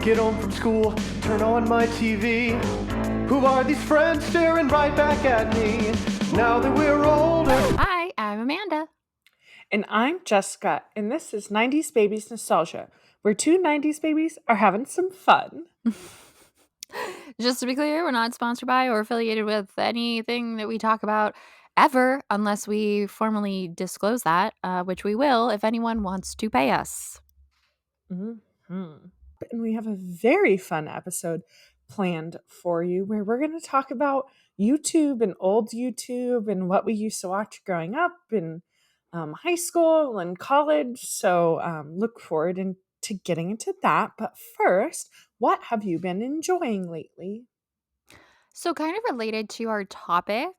Get home from school, turn on my TV. Who are these friends staring right back at me? Now that we're older. Hi, I'm Amanda. And I'm Jessica, and this is 90s Babies Nostalgia, where two 90s babies are having some fun. Just to be clear, we're not sponsored by or affiliated with anything that we talk about ever, unless we formally disclose that, which we will if anyone wants to pay us. Mm-hmm. And we have a very fun episode planned for you where we're going to talk about YouTube and old YouTube and what we used to watch growing up in high school and college. So look forward to getting into that. But first, what have you been enjoying lately? So, kind of related to our topic,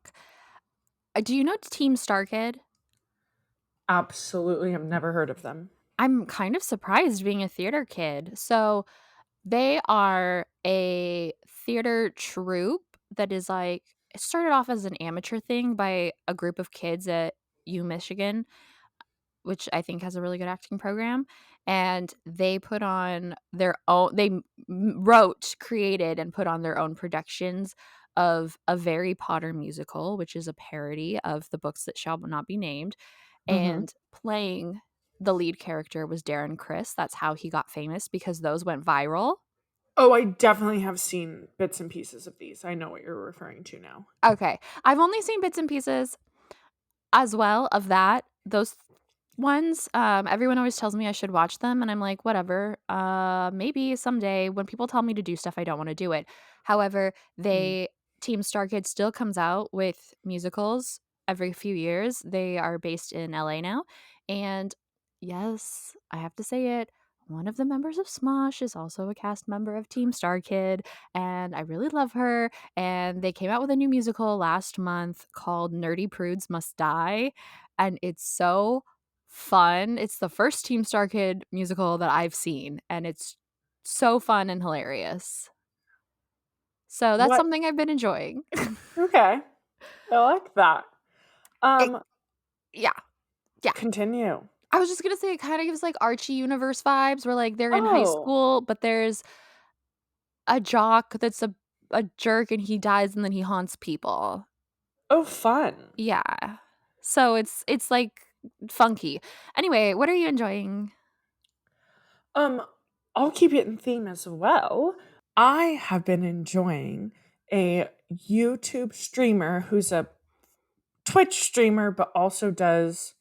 do you know Team Star Kid? Absolutely. I've never heard of them. I'm kind of surprised being a theater kid. So, they are a theater troupe that is like, it started off as an amateur thing by a group of kids at U Michigan, which I think has a really good acting program. And they put on their own, wrote, created, and put on their own productions of a Harry Potter musical, which is a parody of the books that shall not be named. Mm-hmm. And playing the lead character was Darren Criss. That's how he got famous because those went viral. Oh, I definitely have seen bits and pieces of these. I know what you're referring to now. Okay. I've only seen bits and pieces as well of that. Those ones, everyone always tells me I should watch them, and I'm like, whatever. Maybe someday when people tell me to do stuff, I don't want to do it. However, Team Star Kid still comes out with musicals every few years. They are based in LA now. And yes, I have to say it. One of the members of Smosh is also a cast member of Team Star Kid, and I really love her. And they came out with a new musical last month called Nerdy Prudes Must Die, and it's so fun. It's the first Team Star Kid musical that I've seen, and it's so fun and hilarious. So that's What? something I've been enjoying. Okay. I like that. Yeah. Continue. I was just gonna say it kind of gives like Archie universe vibes where like they're in high Oh. school, but there's a jock that's a jerk and he dies and then he haunts people. Oh, fun. Yeah. So it's like funky. Anyway, what are you enjoying? I'll keep it in theme as well. I have been enjoying a YouTube streamer who's a Twitch streamer, but also does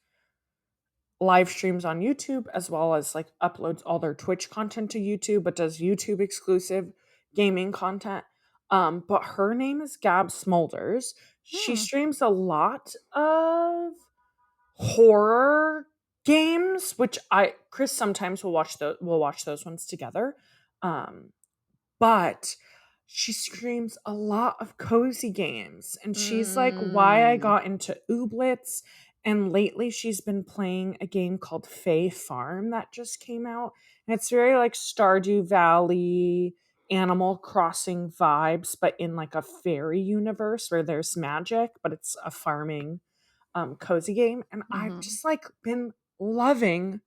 live streams on YouTube as well as like uploads all their Twitch content to YouTube, but does YouTube exclusive gaming content. But her name is Gab Smolders. She streams a lot of horror games, which Chris sometimes will watch those ones together. But she streams a lot of cozy games, and she's like why I got into Ooblets. And lately she's been playing a game called Fae Farm that just came out. And it's very like Stardew Valley, Animal Crossing vibes, but in like a fairy universe where there's magic, but it's a farming cozy game. And I've just like been loving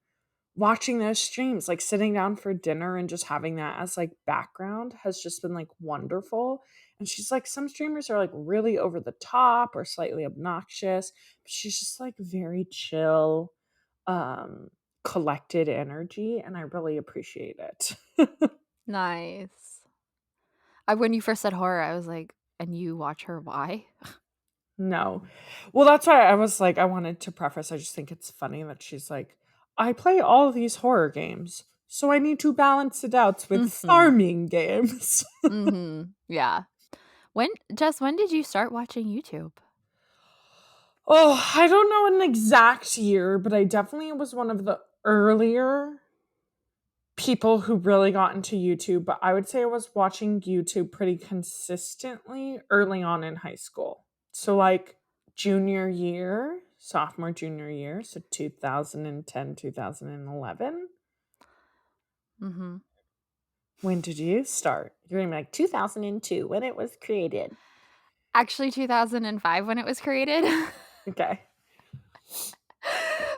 watching those streams, like sitting down for dinner and just having that as like background has just been like wonderful. And she's like, some streamers are like really over the top or slightly obnoxious, but she's just like very chill, collected energy, and I really appreciate it. Nice. When you first said horror, I was like, and you watch her why? No. Well, that's why I was like, I wanted to preface, I just think it's funny that she's like, I play all of these horror games, so I need to balance it out with farming games. Yeah. When did you start watching YouTube? Oh, I don't know an exact year, but I definitely was one of the earlier people who really got into YouTube. But I would say I was watching YouTube pretty consistently early on in high school. So, like sophomore, junior year, so 2010, 2011. Mm-hmm. When did you start? You're gonna be like 2002 when it was created. Actually, 2005 when it was created. Okay.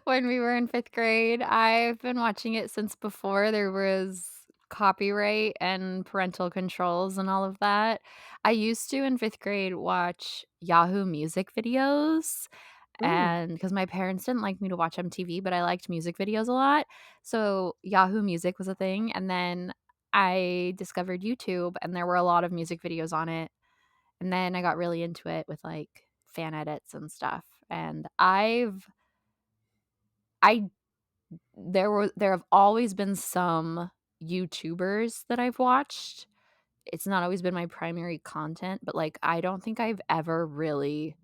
When we were in 5th grade. I've been watching it since before there was copyright and parental controls and all of that. I used to in 5th grade watch Yahoo Music videos, Mm. and because my parents didn't like me to watch MTV, but I liked music videos a lot. So Yahoo Music was a thing, and then I discovered YouTube, and there were a lot of music videos on it. And then I got really into it with like fan edits and stuff. And I there have always been some YouTubers that I've watched. It's not always been my primary content, but like I don't think I've ever really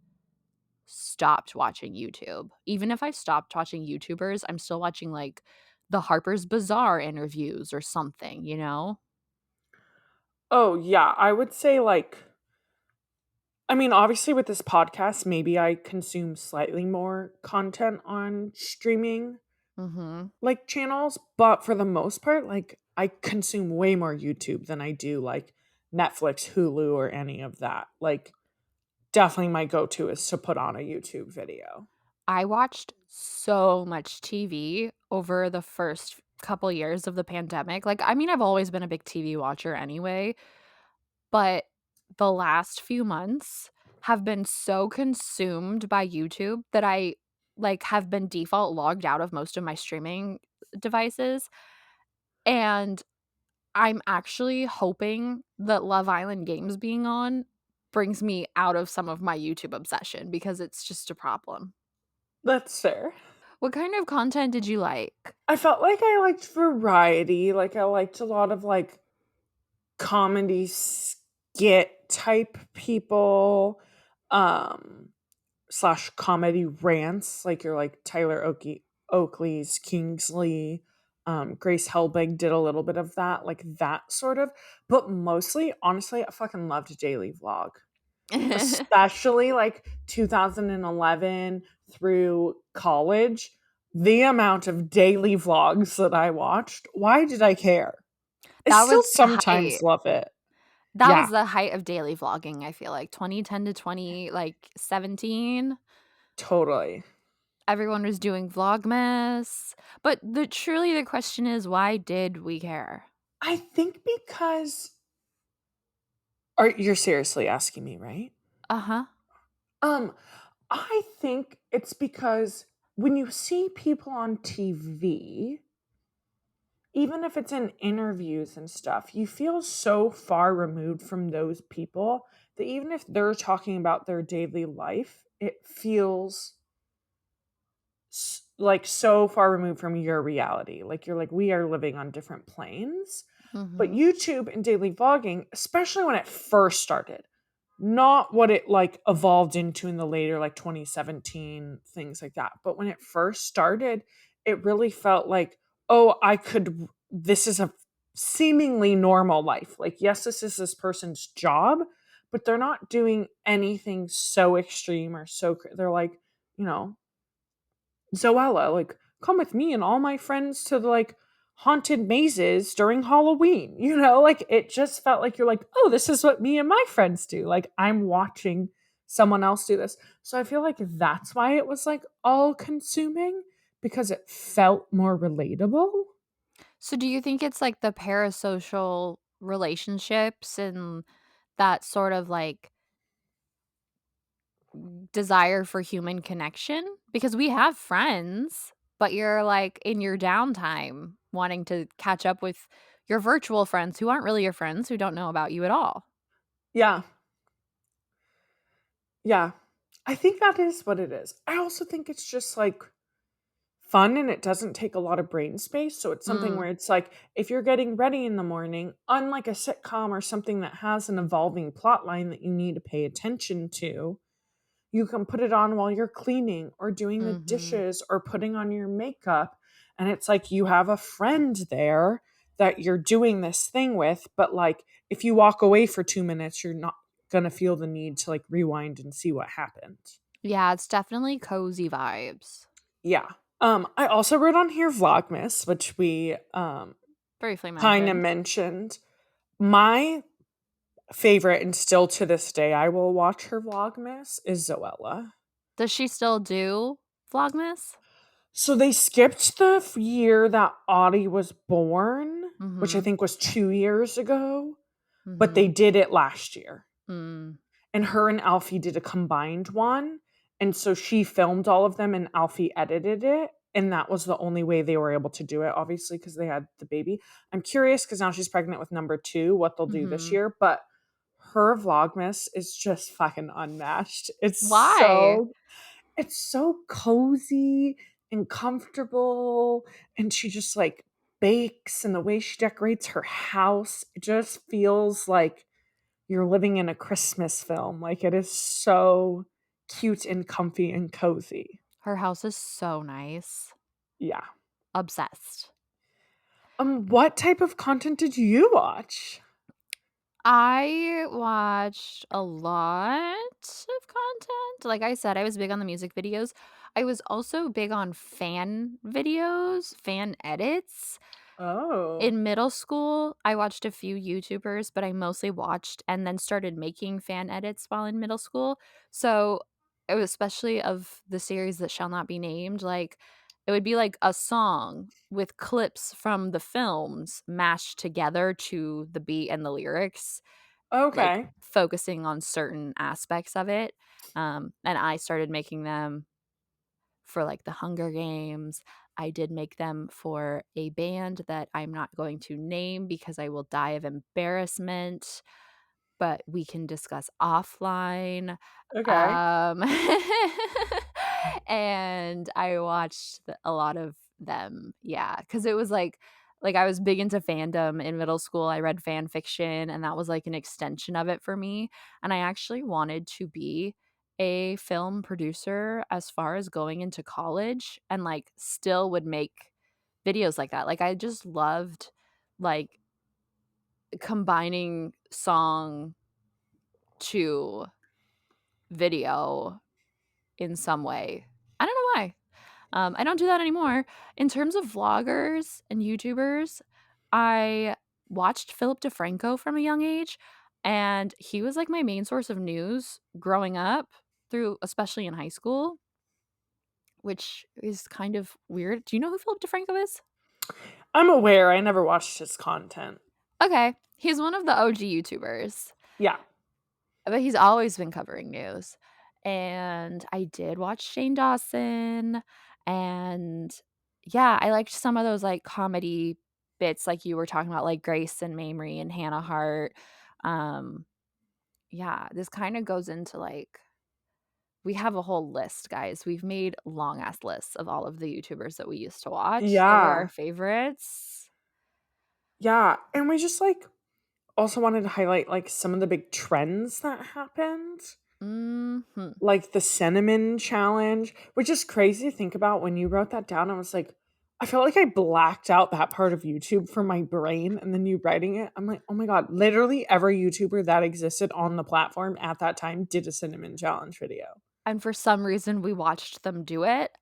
stopped watching YouTube. Even if I've stopped watching YouTubers, I'm still watching like the Harper's Bazaar interviews or something, you know? Oh, yeah. I would say, like, I mean, obviously, with this podcast, maybe I consume slightly more content on streaming Mhm. like channels, but for the most part, like, I consume way more YouTube than I do like Netflix, Hulu, or any of that. Like, definitely my go to is to put on a YouTube video. I watched so much TV over the first couple years of the pandemic. Like, I mean, I've always been a big TV watcher anyway, but the last few months have been so consumed by YouTube that I like have been default logged out of most of my streaming devices. And I'm actually hoping that Love Island Games being on brings me out of some of my YouTube obsession because it's just a problem. That's fair. What kind of content did you like? I felt like I liked variety. Like, I liked a lot of like comedy skit type people. Slash comedy rants, like you're like Tyler Oakley's Kingsley. Grace Helbig did a little bit of that, like that sort of. But mostly, honestly, I fucking loved Daily Vlog. Especially like 2011 through college. The amount of daily vlogs that I watched. Why did I care? I That still was the sometimes height. love it. That Yeah, was the height of daily vlogging, I feel like, 2010 to 17. totally. Everyone was doing Vlogmas, but the question is, why did we care? I think because you're seriously asking me, right? Uh-huh. Um, I think it's because when you see people on TV, even if it's in interviews and stuff, you feel so far removed from those people that even if they're talking about their daily life, it feels like so far removed from your reality. Like you're like, we are living on different planes. But Mhm. YouTube and daily vlogging, especially when it first started, not what it like evolved into in the later like 2017 things like that, but when it first started, it really felt like, oh, this is a seemingly normal life. Like, yes, this is this person's job, but they're not doing anything so extreme or they're like, you know, Zoella, like, come with me and all my friends to the like haunted mazes during Halloween. You know, like it just felt like you're like, oh, this is what me and my friends do. Like I'm watching someone else do this. So I feel like that's why it was like all consuming because it felt more relatable. So do you think it's like the parasocial relationships and that sort of like desire for human connection? Because we have friends, but you're like in your downtime wanting to catch up with your virtual friends who aren't really your friends, who don't know about you at all. Yeah. Yeah. I think that is what it is. I also think it's just like fun and it doesn't take a lot of brain space. So it's something Mm, where it's like if you're getting ready in the morning, unlike a sitcom or something that has an evolving plot line that you need to pay attention to, you can put it on while you're cleaning or doing the mhm. dishes or putting on your makeup. And it's like you have a friend there that you're doing this thing with. But like if you walk away for 2 minutes, you're not going to feel the need to like rewind and see what happened. Yeah, it's definitely cozy vibes. Yeah. I also wrote on here Vlogmas, which we Briefly kind of mentioned. mentioned. My favorite, and still to this day, I will watch her Vlogmas, is Zoella. Does she still do Vlogmas? So they skipped the year that Audie was born, which I Mhm. think was 2 years ago, but they Mhm. did it last year. Mm. And her and Alfie did a combined one, and so she filmed all of them and Alfie edited it, and that was the only way they were able to do it, obviously, because they had the baby. I'm curious because now she's pregnant with number 2, what they'll do this Mhm. year, but her Vlogmas is just fucking unmatched. Why? It's so cozy and comfortable, and she just, like, bakes, and the way she decorates her house, it just feels like you're living in a Christmas film. Like, it is so cute and comfy and cozy. Her house is so nice. Yeah. Obsessed. What type of content did you watch? I watched a lot of content. Like I said, I was big on the music videos. I was also big on fan videos, fan edits. Oh. In middle school, I watched a few YouTubers, but I mostly watched and then started making fan edits while in middle school. So, it was especially of the series that shall not be named, like, it would be like a song with clips from the films mashed together to the beat and the lyrics, like, Okay. focusing on certain aspects of it. And I started making them for like the Hunger Games. I did make them for a band that I'm not going to name because I will die of embarrassment, but we can discuss offline. Okay. Um, and I watched a lot of them. Yeah, because it was like I was big into fandom in middle school. I read fan fiction, and that was like an extension of it for me. And I actually wanted to be a film producer as far as going into college, and like still would make videos like that. Like I just loved like combining song to video in some way. I don't know why. I don't do that anymore. In terms of vloggers and YouTubers, I watched Philip DeFranco from a young age, and he was like my main source of news growing up through, especially in high school, which is kind of weird. Do you know who Philip DeFranco is? I'm aware. I never watched his content. Okay, he's one of the OG YouTubers. Yeah. But he's always been covering news. And I did watch Shane Dawson, and yeah, I liked some of those, like, comedy bits like you were talking about, like Grace and Mamrie and Hannah Hart. Um, yeah, this kinda goes into, like we have a whole list, guys. We've made long ass lists of all of the YouTubers that we used to watch that were our Yeah. favorites. Yeah. And we just, like, also wanted to highlight, like, some of the big trends that happened. Mhm. Like the cinnamon challenge, which is crazy to think about. When you wrote that down, I was like, I felt like I blacked out that part of YouTube from my brain, and then you writing it, I'm like, "Oh my god, literally every YouTuber that existed on the platform at that time did a cinnamon challenge video." And for some reason, we watched them do it.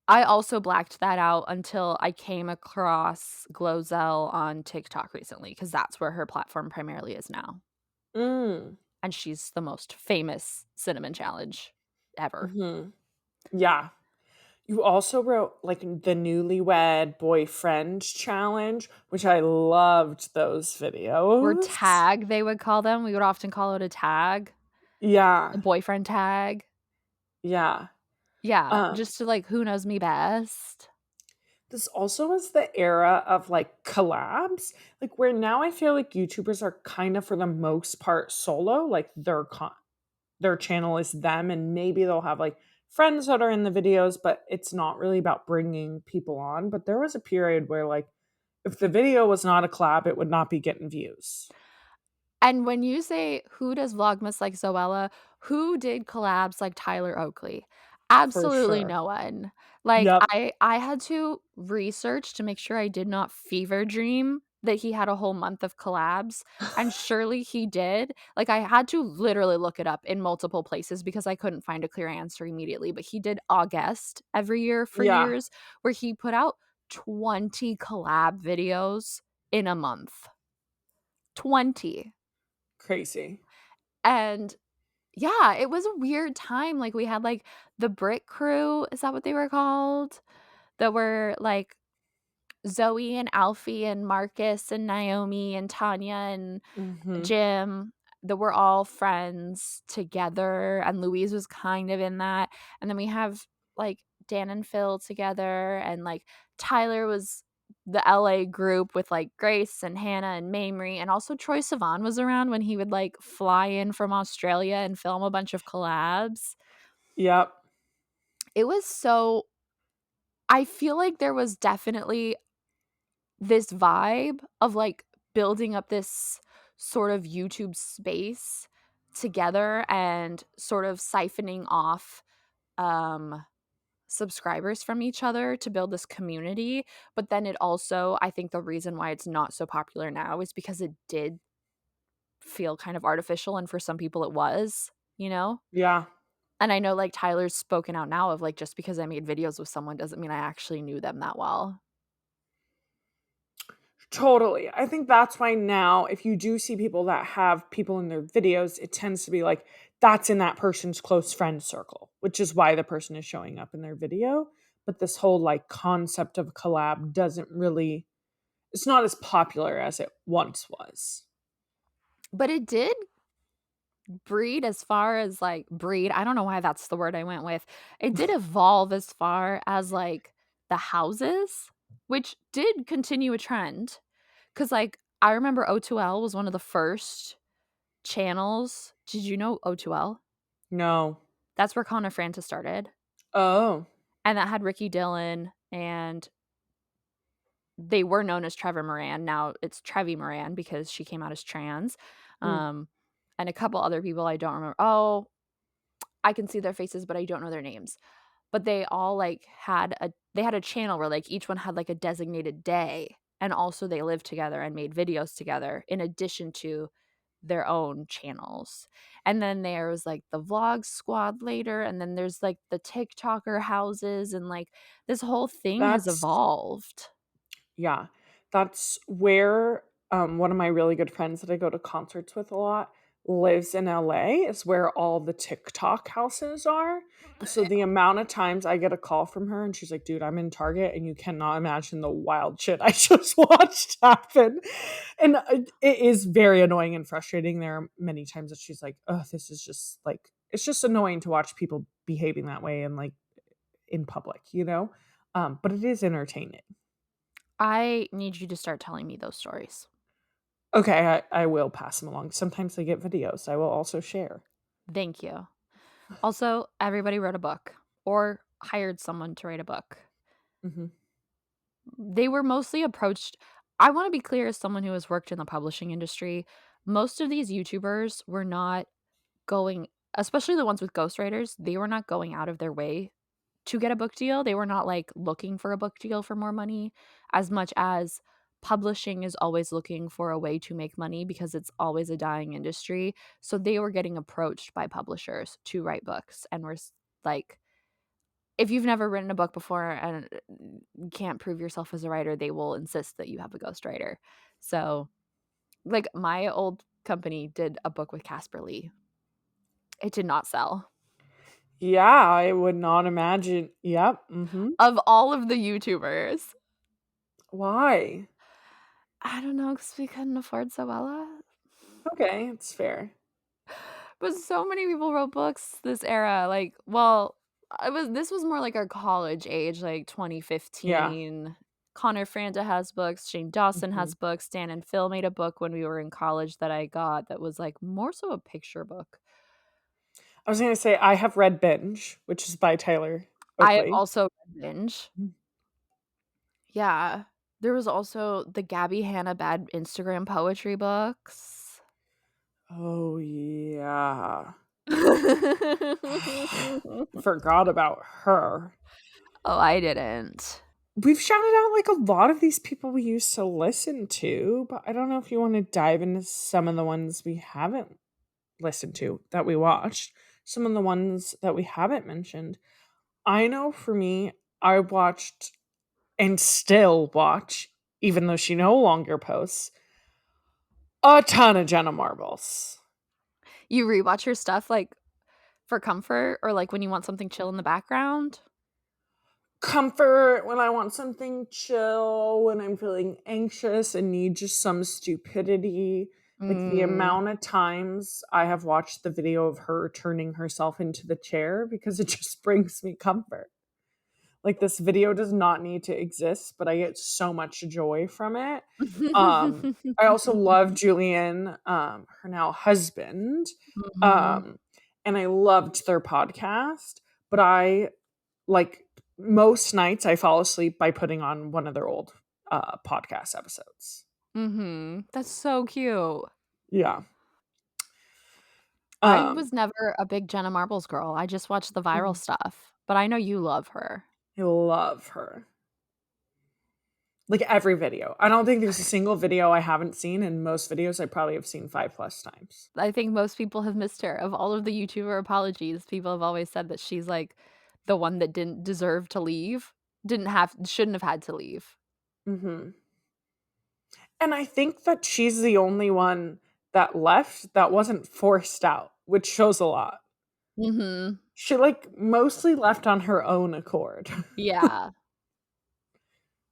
I also blacked that out until I came across Glozell on TikTok recently, because that's where her platform primarily is now, Mm, and she's the most famous cinnamon challenge ever. mhm. Yeah. You also wrote, like, the newlywed boyfriend challenge, which I loved those Or videos. tag, they would call them. We would often call it a Yeah. boyfriend tag. Yeah. Yeah, Um just to, like, who knows me best. This also was the era of, like, collabs, like, where now I feel like YouTubers are kind of, for the most part, solo, like, their channel is them, and maybe they'll have, like, friends that are in the videos, but it's not really about bringing people on. But there was a period where, like, if the video was not a collab, it would not be getting views. And when you say, "Who does Vlogmas like Zoella?" Who did collabs like Tyler Oakley? For Absolutely sure. no one. Like, Yep. I had to research to make sure I did not fever dream that he had a whole month of collabs, and surely he did. Like, I had to literally look it up in multiple places because I couldn't find a clear answer immediately, but he did August every year for Yeah. years, where he put out 20 collab videos in a month. 20. Crazy. And Yeah, it was a weird time. Like we had like the Brick Crew, is that what they were called? That were like Zoe and Alfie and Marcus and Naomi and Tanya and Mhm. Jim, that were all friends together, and Louise was kind of in that. And then we have like Dan and Phil together, and like Tyler was the LA group with like Grace and Hannah and Mamrie, and also Troy Sivan was around when he would like fly in from Australia and film a bunch of collabs. Yep. It was so, I feel like there was definitely this vibe of like building up this sort of YouTube space together and sort of siphoning off um subscribers from each other to build this community. But then it also, I think the reason why it's not so popular now is because it did feel kind of artificial, and for some people it was, you know? Yeah. And I know like Tyler's spoken out now of like, just because I made videos with someone doesn't mean I actually knew them that well. Totally. I think that's why now, if you do see people that have people in their videos, it tends to be like that's in that person's close friend circle, which is why the person is showing up in their video. But this whole like concept of collab doesn't really, it's not as popular as it once was. But it did breed as far as like breed. I don't know why that's the word I went with. It did evolve as far as like the houses, which did continue a trend. Cause like I remember O2L was one of the first channels. Did you know O2L? No. That's where Connor Francis started. Oh. And that had Ricky Dillon, and they were known as Trevor Moran. Now it's Trevi Moran because she came out as trans. Mm. Um, and a couple other people I don't remember. Oh, I can see their faces, but I don't know their names. But they all like had a channel where like each one had like a designated day, and also they lived together and made videos together in addition to their own channels. And then there was like the vlog squad later, and then there's like the TikToker houses, and like this whole thing has That's evolved. Yeah, that's where one of my really good friends that I go to concerts with a lot lives in LA, is where all the TikTok houses are. And so the amount of times I get a call from her and she's like, dude, I'm in Target and you cannot imagine the wild shit I just watched happen. And it is very annoying and frustrating. There are many times that she's like, oh, this is just like, it's just annoying to watch people behaving that way and like in public, you know? But it is entertaining. I need you to start telling me those stories. Okay, I will pass them along. Sometimes they get videos. I will also share. Thank you. Also, everybody wrote a book or hired someone to write a book. Mhm. They were mostly approached. I want to be clear, as someone who has worked in the publishing industry, most of these YouTubers were not going, especially the ones with ghostwriters, they were not going out of their way to get a book deal. They were not like looking for a book deal for more money, as much as publishing is always looking for a way to make money because it's always a dying industry. So they were getting approached by publishers to write books, and were like, if you've never written a book before and you can't prove yourself as a writer, they will insist that you have a ghostwriter. So, like, my old company did a book with Casper Lee. It did not sell. Yeah, I would not imagine. Yep. Of all of the YouTubers, Why? I don't know, because we couldn't afford Zoella. Okay, it's fair. But so many people wrote books this era. Like, well, this was more like our college age, like Yeah. 2015. Connor Franta has books, Shane Dawson Mhm. has books, Dan and Phil made a book when we were in college that I got that was like more so a picture book. I was gonna say I have read Binge, which is by Tyler I have Oakley. also read Binge. Mm. Yeah. There was also the Gabby Hanna Bad Instagram poetry books. Oh yeah. Oh, Forgot about her. I didn't. We've shouted out like a lot of these people we used to listen to, but I don't know if you want to dive into some of the ones we haven't listened to that we watched, some of the ones that we haven't mentioned. I know for me, I watched and still watch, even though she no longer posts, a ton of Jenna Marbles. You rewatch her stuff like For comfort or, like, when you want something chill in the background? Comfort when I want something chill, when I'm feeling anxious and need just some stupidity. Like the Mm. amount of times I have watched the video of her turning herself into the chair because it just brings me comfort. Like this video does not need to exist, but I get so much joy from it. I also love Julian, her now husband, Mhm. um, and I loved their podcast. But I like most nights I fall asleep by putting on one of their old podcast episodes. Mhm. That's so cute. Yeah. I Um, was never a big Jenna Marbles girl, I just watched the viral mhm. stuff, but I know you love her. I love her. Like every video. I don't think there's a single video I haven't seen, and most videos I probably have seen 5 plus times. I think most people have missed her. Of all of the YouTuber apologies, people have always said that she's, like, the one that didn't deserve to leave, shouldn't have had to leave. Mhm. And I think that she's the only one that left that wasn't forced out, which shows a lot. Mhm. She, like, mostly left on her own accord, Yeah.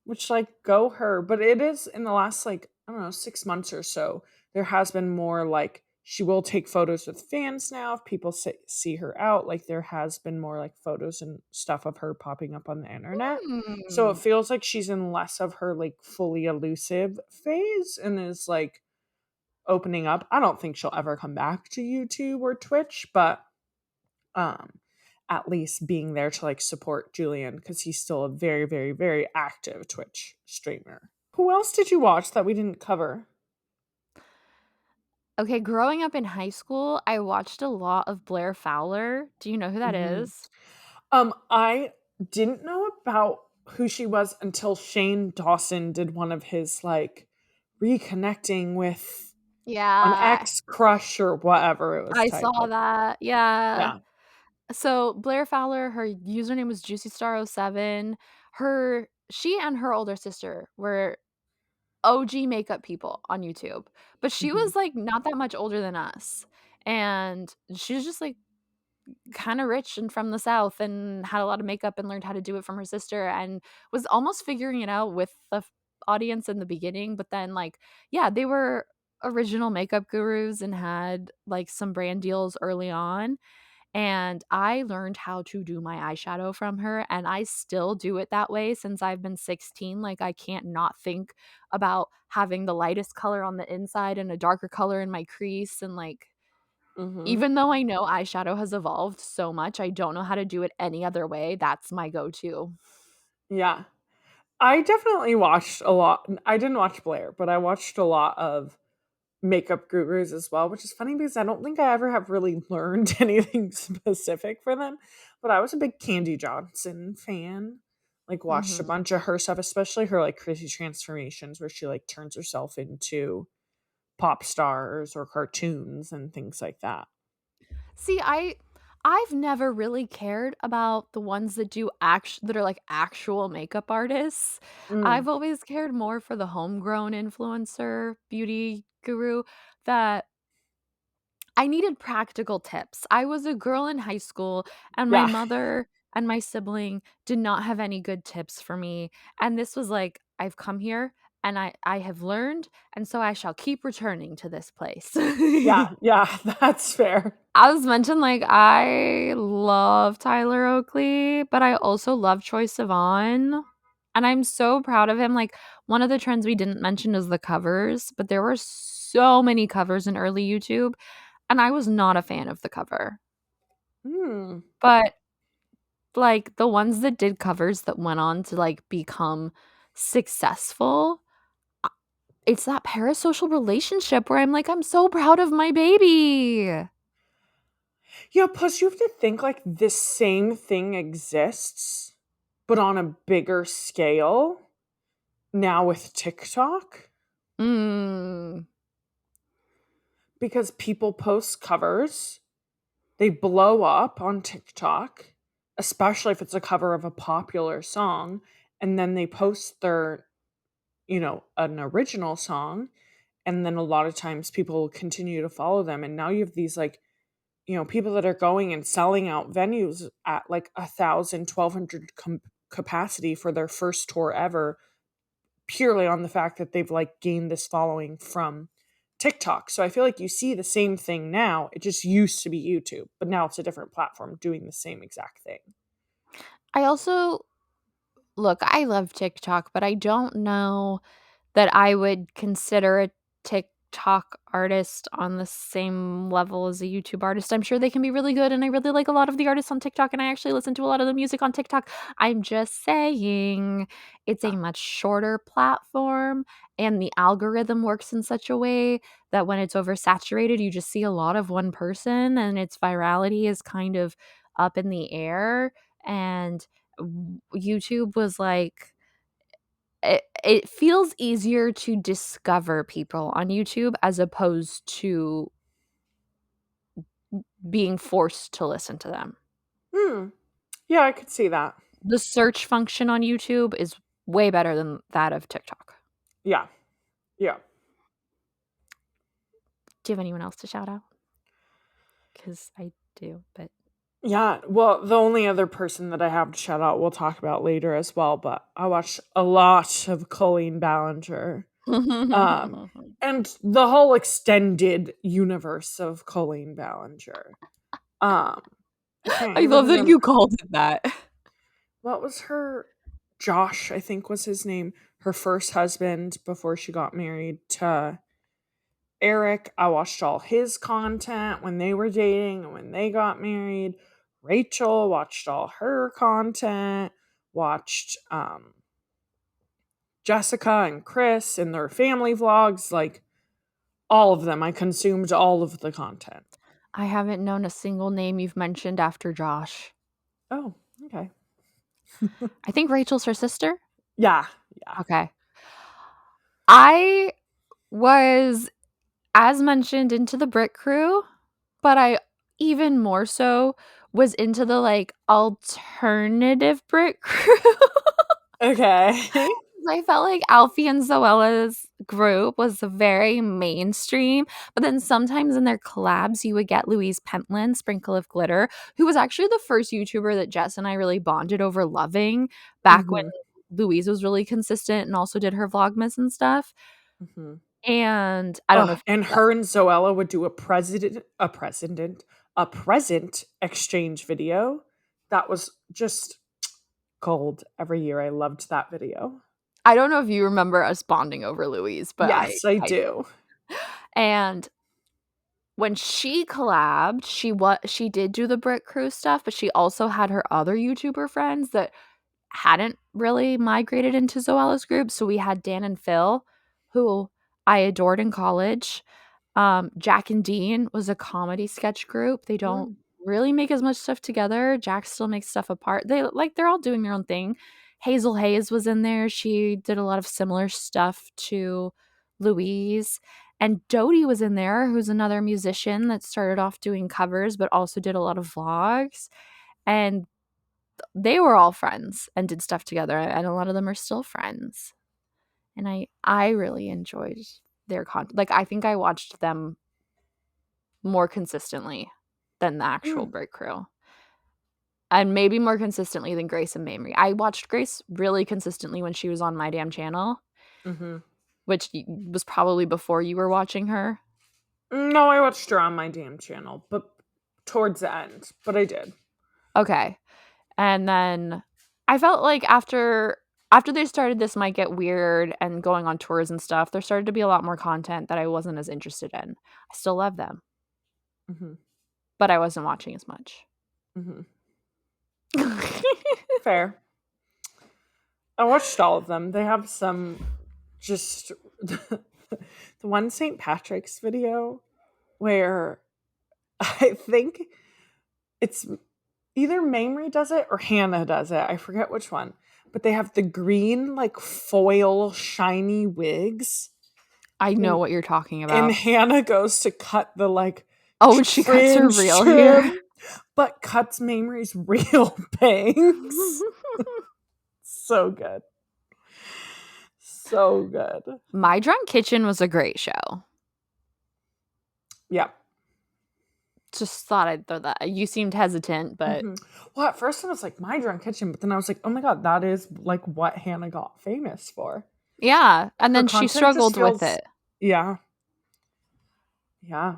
which, like, go her. But it is in the last, like, I don't know, 6 months or so, there has been more, like, she will take photos with fans now if people see her out. Like, there has been more, like, photos and stuff of her popping up on the internet. So it Mm. feels like she's in less of her, like, fully elusive phase and is, like, opening up. I don't think she'll ever come back to YouTube or Twitch, but um at least being there to like support Julian because he's still a very, very, very active Twitch streamer. Who else did you watch that we didn't cover? Okay, growing up in high school, I watched a lot of Blair Fowler. Do you know who that Mhm. is? I didn't know about who she was until Shane Dawson did one of his like reconnecting with an Yeah, ex crush or whatever it was I saw titled. that, yeah. Yeah. So, Blair Fowler, her username was JuicyStar07. She and her older sister were OG makeup people on YouTube, but she Mhm. was, like, not that much older than us, and she was just, like, kinda rich and from the South and had a lot of makeup and learned how to do it from her sister and was almost figuring it out with the audience in the beginning, but then, like, yeah, they were original makeup gurus and had, like, some brand deals early on, and I learned how to do my eyeshadow from her, and I still do it that way since I've been 16, like, I can't not think about having the lightest color on the inside and a darker color in my crease, and, like, Mhm. even though I know eyeshadow has evolved so much, I don't know how to do it any other way, that's my go-to. Yeah. I definitely watched a lot. I didn't watch Blair, but I watched a lot of makeup gurus as well, which is funny because I don't think I ever have really learned anything specific for them. But I was a big Candy Johnson fan. Like watched a Mhm. bunch of her stuff, especially her like crazy transformations where she like turns herself into pop stars or cartoons and things like that. See, I've never really cared about the ones that do that are, like, actual makeup artists. Mm, I've always cared more for the homegrown influencer, beauty guru that I needed practical tips. I was a girl in high school, and my yeah. mother and my sibling did not have any good tips for me, and this was like, "I've come here, and I have learned, and so I shall keep returning to this place." Yeah, yeah, that's fair. As mentioned, like, I love Tyler Oakley, but I also love Troye Sivan, and I'm so proud of him. Like, one of the trends we didn't mention is the covers, but there were so many covers in early YouTube, and I was not a fan of the cover. Mm. But, like, the ones that did covers that went on to, like, become successful, uh, it's that parasocial relationship where I'm like, "I'm so proud of my baby." Yeah, plus you have to think like this same thing exists, but on a bigger scale now with TikTok Mm. because people post covers, they blow up on TikTok, especially if it's a cover of a popular song, and then they post their, an original song, and then a lot of times people continue to follow them, and now you have these like people that are going and selling out venues at like 1,000, 1,200 capacity for their first tour ever, purely on the fact that they've like gained this following from TikTok. So I feel like you see the same thing now. It just used to be YouTube, but now it's a different platform doing the same exact thing. I also look, I love TikTok, but I don't know that I would consider a TikTok artist on the same level as a YouTube artist. I'm sure they can be really good, and I really like a lot of the artists on TikTok, and I actually listen to a lot of the music on TikTok. I'm just saying it's a much shorter platform, and the algorithm works in such a way that when it's oversaturated, you just see a lot of one person, and its virality is kind of up in the air. And YouTube was like, it feels easier to discover people on YouTube as opposed to being forced to listen to them. Yeah, I could see that. The search function on YouTube is way better than that of TikTok. Yeah. Yeah. Do you have anyone else to shout out? Because I do, but Yeah, well, the only other person that I have to shout out we'll talk about later as well, but I watched a lot of Colleen Ballinger. And the whole extended universe of Colleen Ballinger. I can't I even love that remember. you called it that. What was her Josh, I think was his name, her first husband before she got married to Eric. I watched all his content when they were dating and when they got married. Rachel, watched all her content. Watched Jessica and Chris and their family vlogs, like all of them. I consumed all of the content. I haven't known a single name you've mentioned after Josh. Oh, okay. I think Rachel's her sister. Yeah. Okay. I was, as mentioned, into the Brit crew, but I even more so was into the like alternative Brit crew. Okay. I felt like Alfie and Zoella's group was very mainstream, but then sometimes in their collabs, you would get Louise Pentland, Sprinkle of Glitter, who was actually the first YouTuber that Jess and I really bonded over loving back when Louise was really consistent and also did her Vlogmas and stuff. And I don't know if And her and Zoella would do a present exchange video. That was just gold every year. I loved that video. I don't know if you remember us bonding over Louise, but Yes, I do. And when she collabed, she did do the Brit Crew stuff, but she also had her other YouTuber friends that hadn't really migrated into Zoella's group. So we had Dan and Phil, who I adored in college. Jack and Dean was a comedy sketch group. They don't really make as much stuff together. Jack still makes stuff apart. They're all doing their own thing. Hazel Hayes was in there. She did a lot of similar stuff to Louise. And Dodie was in there, who's another musician that started off doing covers, but also did a lot of vlogs. And they were all friends and did stuff together. And a lot of them are still friends. And I really enjoyed their content. Like, I think I watched them more consistently than the actual Brit Crew. And maybe more consistently than Grace and Mamrie. I watched Grace really consistently when she was on My Damn Channel, which was probably before you were watching her. No, I watched her on My Damn Channel, but towards the end. But I did. Okay. And then I felt like after they started This Might Get Weird and going on tours and stuff, there started to be a lot more content that I wasn't as interested in. I still love them. But I wasn't watching as much. Fair. I watched all of them. They have some just the one St. Patrick's video where I think it's either Mamrie does it or Hannah does it. I forget which one. But they have the green, like, foil shiny wigs. I know what you're talking about. And Hannah goes to cut the, like, oh, she cuts her real hair. But cuts Mamrie's real bangs. So good. So good. My Drunk Kitchen was a great show. Yeah. just thought I'd throw that. You seemed hesitant, but Well, at first I was like, My Drunk Kitchen, but then I was like, oh my god, that is like what Hannah got famous for. yeah. And Her then she content just struggled with feels- it. Yeah. Yeah.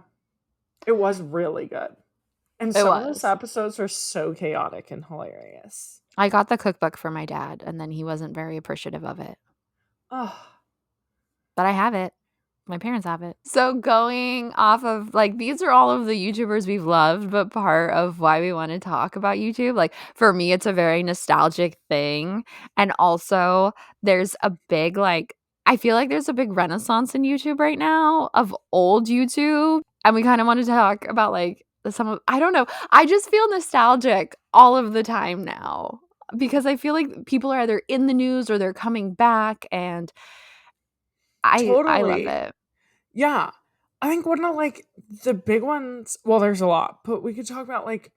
It was really good. And It some of was. those episodes were so chaotic and hilarious. I got the cookbook for my dad, and then he wasn't very appreciative of it. Oh, But I have it. My parents have it. So going off of, like, these are all of the YouTubers we've loved, but part of why we want to talk about YouTube. Like, for me, it's a very nostalgic thing. And also, there's a big, like, I feel like there's a big renaissance in YouTube right now of old YouTube. And we kind of want to talk about, like, some of, I don't know. I just feel nostalgic all of the time now because I feel like people are either in the news or they're coming back, and I love totally. it. Yeah. I think one of like the big ones, well, there's a lot, but we could talk about like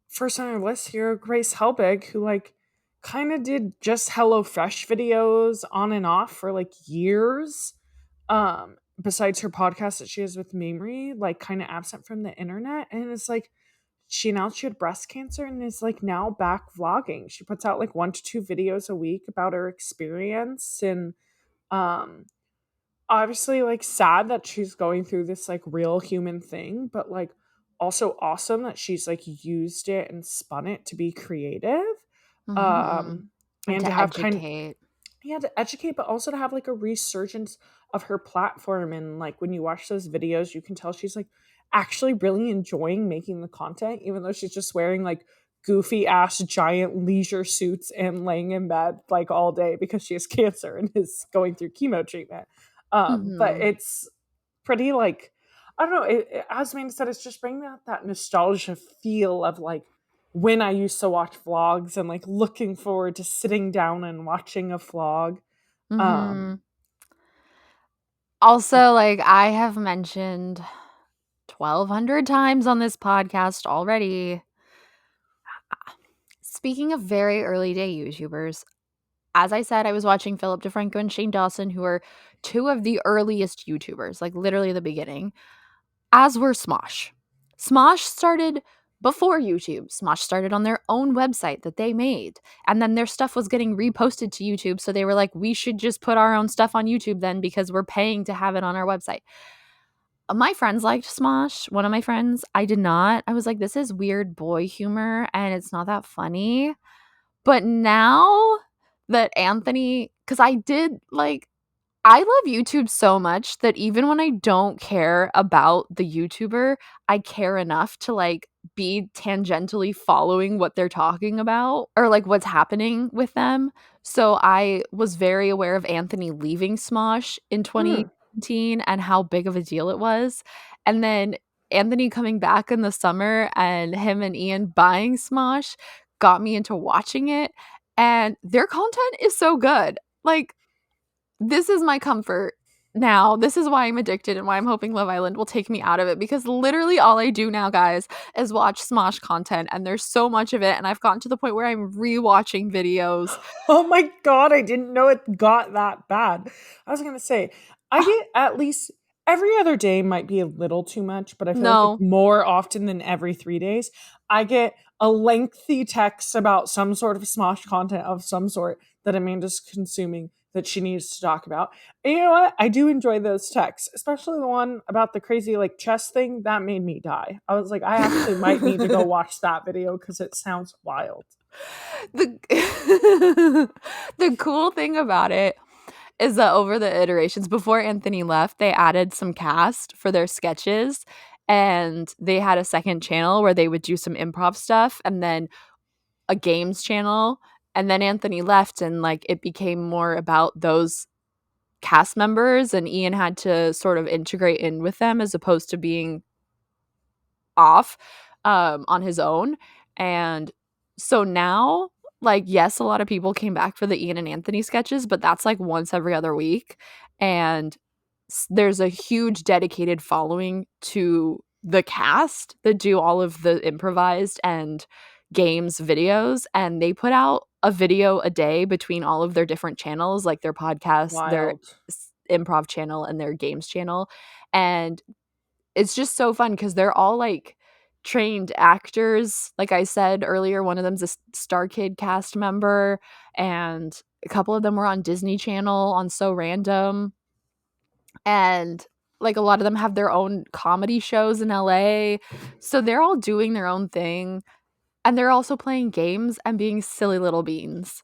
first on our list here, Grace Helbig, who like kind of did just HelloFresh videos on and off for like years. Besides her podcast that she has with Mamrie, like kind of absent from the internet. And it's like she announced she had breast cancer and is like now back vlogging. She puts out like 1 to 2 videos a week about her experience, and um obviously like sad that she's going through this like real human thing, but like also awesome that she's like used it and spun it to be creative. Mhm. um And and to to have educate. to educate, but also to have like a resurgence of her platform. And like when you watch those videos, you can tell she's like actually really enjoying making the content, even though she's just wearing like goofy ass giant leisure suits and laying in bed like all day because she has cancer and is going through chemo treatment. But Mhm. it's pretty like, I don't know, as Amanda said, it's just bringing out that nostalgia feel of like when I used to watch vlogs and like looking forward to sitting down and watching a vlog. Um, Mhm. Also, like, I have mentioned 1,200 times on this podcast already. Speaking of very early day YouTubers, as I said, I was watching Philip DeFranco and Shane Dawson, who are two of the earliest YouTubers, like literally the beginning, as were Smosh. Smosh started before YouTube. Smosh started on their own website that they made. And then their stuff was getting reposted to YouTube. So they were like, we should just put our own stuff on YouTube then because we're paying to have it on our website. My friends liked Smosh. One of my friends, I did not. I was like, this is weird boy humor and it's not that funny. But now that Anthony, because I love YouTube so much that even when I don't care about the YouTuber, I care enough to like be tangentially following what they're talking about or like what's happening with them. So I was very aware of Anthony leaving Smosh in mm, 2017 and how big of a deal it was. And then Anthony coming back in the summer and him and Ian buying Smosh got me into watching it. And their content is so good. Like, this is my comfort now. This is why I'm addicted and why I'm hoping Love Island will take me out of it, because literally all I do now, guys, is watch Smosh content, and there's so much of it, and I've gotten to the point where I'm rewatching videos. oh my god, I didn't know it got that bad. I was gonna say, I get at least every other day might be a little too much, but I feel like it's No. more often than every 3 days. I get a lengthy text about some sort of Smosh content of some sort that Amanda's consuming that she needs to talk about. And you know what? I do enjoy those texts, especially the one about the crazy like chess thing that made me die. I was like, I actually might need to go watch that video because it sounds wild. The the cool thing about it is that over the iterations before Anthony left, they added some cast for their sketches, and they had a second channel where they would do some improv stuff, and then a games channel. And then Anthony left, and like it became more about those cast members, and Ian had to sort of integrate in with them as opposed to being off on his own. And so now, like, yes, a lot of people came back for the Ian and Anthony sketches, but that's like once every other week. And there's a huge dedicated following to the cast that do all of the improvised and games videos. And they put out a video a day between all of their different channels, like their podcast, their Wild. improv channel, and their games channel. And it's just so fun because they're all like trained actors. Like I said earlier, one of them's a Star Kid cast member, and a couple of them were on Disney Channel on So Random. And like a lot of them have their own comedy shows in LA. So they're all doing their own thing. And they're also playing games and being silly little beans.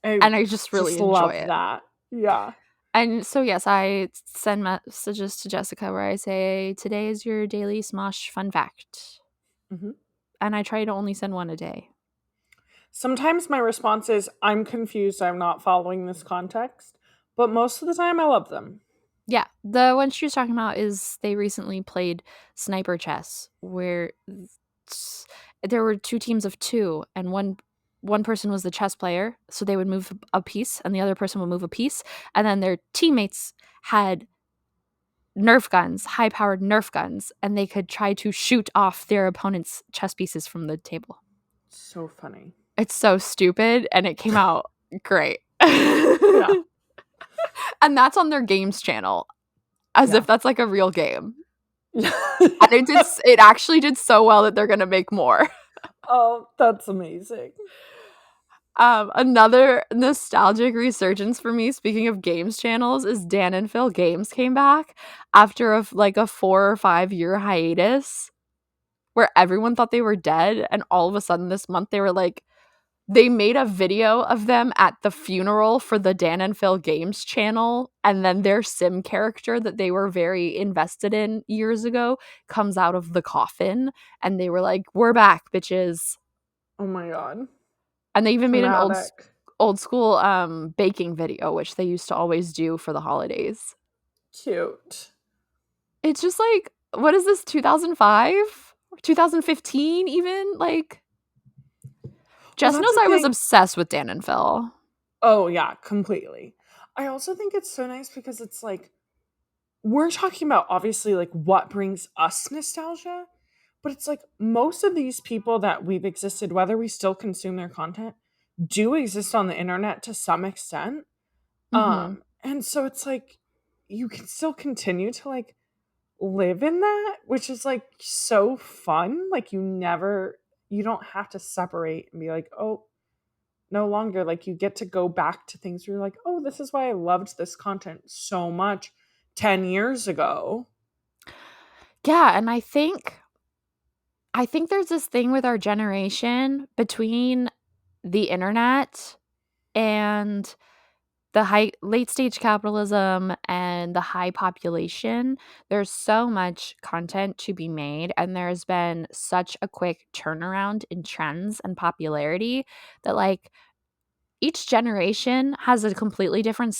I And I just really enjoy love it. that. Yeah. And so, yes, I send messages to Jessica where I say, today is your daily Smosh fun fact. Mhm. And I try to only send one a day. Sometimes my response is, I'm confused, I'm not following this context. But most of the time, I love them. Yeah, the one she was talking about is they recently played sniper chess, where there were 2 teams of 2, and one person was the chess player, so they would move a piece, and the other person would move a piece, and then their teammates had Nerf guns, high-powered Nerf guns, and they could try to shoot off their opponent's chess pieces from the table. So funny. It's so stupid, and it came out great. Yeah. And that's on their games channel, as Yeah. if that's like a real game. Yeah. And it actually did so well that they're gonna make more. Oh, that's amazing. Another nostalgic resurgence for me, speaking of games channels, is Dan and Phil Games came back after a 4 or 5 year hiatus where everyone thought they were dead, and all of a sudden this month they made a video of them at the funeral for the Dan and Phil Games channel, and then their sim character that they were very invested in years ago comes out of the coffin, and they were like, we're back, bitches. Oh my god. And they even made an Dramatic. old school baking video, which they used to always do for the holidays. Cute. It's just like, what is this, 2005? 2015 even? Like, Jess that's knows the I was thing. obsessed with Dan and Phil. Oh yeah, completely. I also think it's so nice because it's like, we're talking about obviously like what brings us nostalgia, but it's like most of these people that we've existed, whether we still consume their content, do exist on the internet to some extent. Mm-hmm. And so it's like you can still continue to like live in that, which is like so fun. Like you don't have to separate and be like, oh, no longer. Like you get to go back to things where you're like, oh, this is why I loved this content so much 10 years ago. Yeah, and I think there's this thing with our generation between the internet and the late stage capitalism and the high population. There's so much content to be made, and there's been such a quick turnaround in trends and popularity that like each generation has a completely different